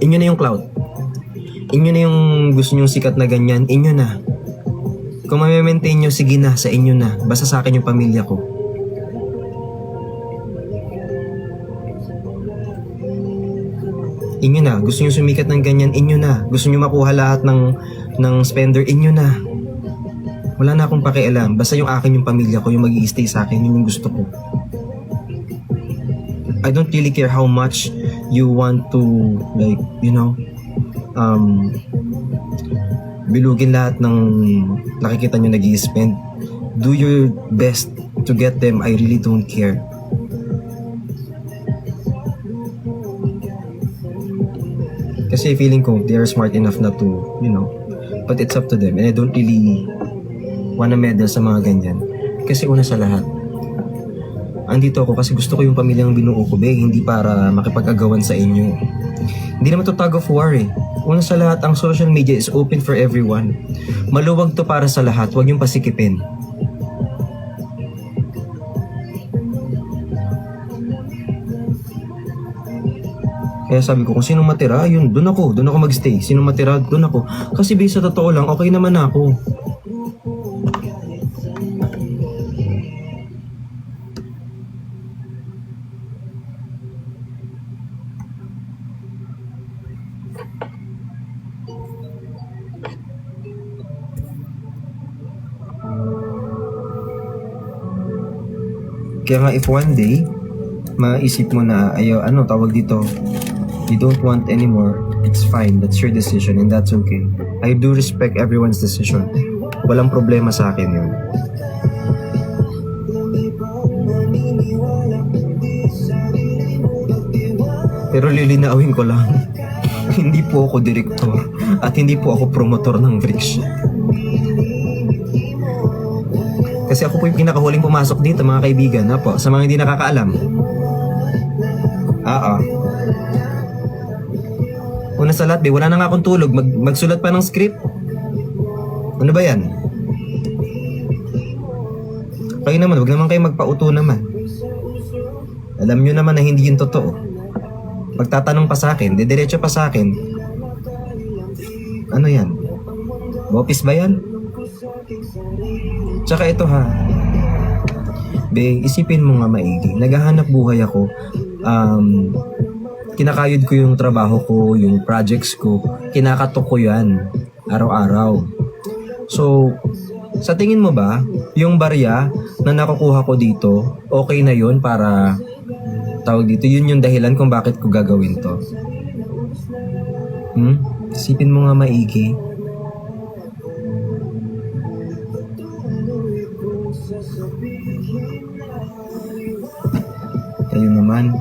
Inyo na yung clout. Inyo na yung gusto nyong sikat na ganyan. Inyo na. Kung ma-maintain nyo, sige na, sa inyo na. Basta sa akin yung pamilya ko. Inyo na. Gusto nyo sumikat ng ganyan, inyo na. Gusto nyo makuha lahat ng spender, inyo na. Wala na akong pakialam. Basta yung akin yung pamilya ko, yung mag-i-stay sa akin, yun yung gusto ko. I don't really care how much you want to, like, you know, bilugin lahat ng nakikita nyo nag-i-spend. Do your best to get them. I really don't care. Kasi feeling ko they are smart enough na to, you know, but it's up to them. And I don't really wanna meddle sa mga ganyan. Kasi una sa lahat, andito ako kasi gusto ko yung pamilyang binuo ko, be, hindi para makipag-agawan sa inyo. Hindi naman to tug of war eh. Una sa lahat, ang social media is open for everyone. Maluwag to para sa lahat, huwag yung pasikipin. Kaya sabi ko, kung sinong matira, yun, doon ako magstay. Sinong matira, doon ako. Kasi based sa totoo lang, okay naman ako. Kaya nga if one day, maisip mo na, tawag dito, you don't want anymore, it's fine, that's your decision and that's okay. I do respect everyone's decision. Walang problema sa akin yun. Pero lilinawin ko lang, hindi po ako direktor at hindi po ako promotor ng Bricks. Kasi ako po yung pinakahuling pumasok dito, mga kaibigan. Po, sa mga hindi nakakaalam. Una sa lahat, wala na nga akong tulog. Magsulat pa ng script. Ano ba yan? Kayo naman, wag naman kayo magpauto naman. Alam nyo naman na hindi yun totoo. Pagtatanong pa sa akin, diretso pa sa akin. Ano yan? Bopis ba yan? Tsaka ito ha, be, isipin mo nga maigi. Naghahanap buhay ako. Kinakayod ko yung trabaho ko, yung projects ko. Kinakatok ko yan. Araw-araw. So, sa tingin mo ba, yung barya na nakukuha ko dito, okay na yun para, tawag dito, yun yung dahilan kung bakit ko gagawin to? Isipin mo nga maigi. Kayo naman.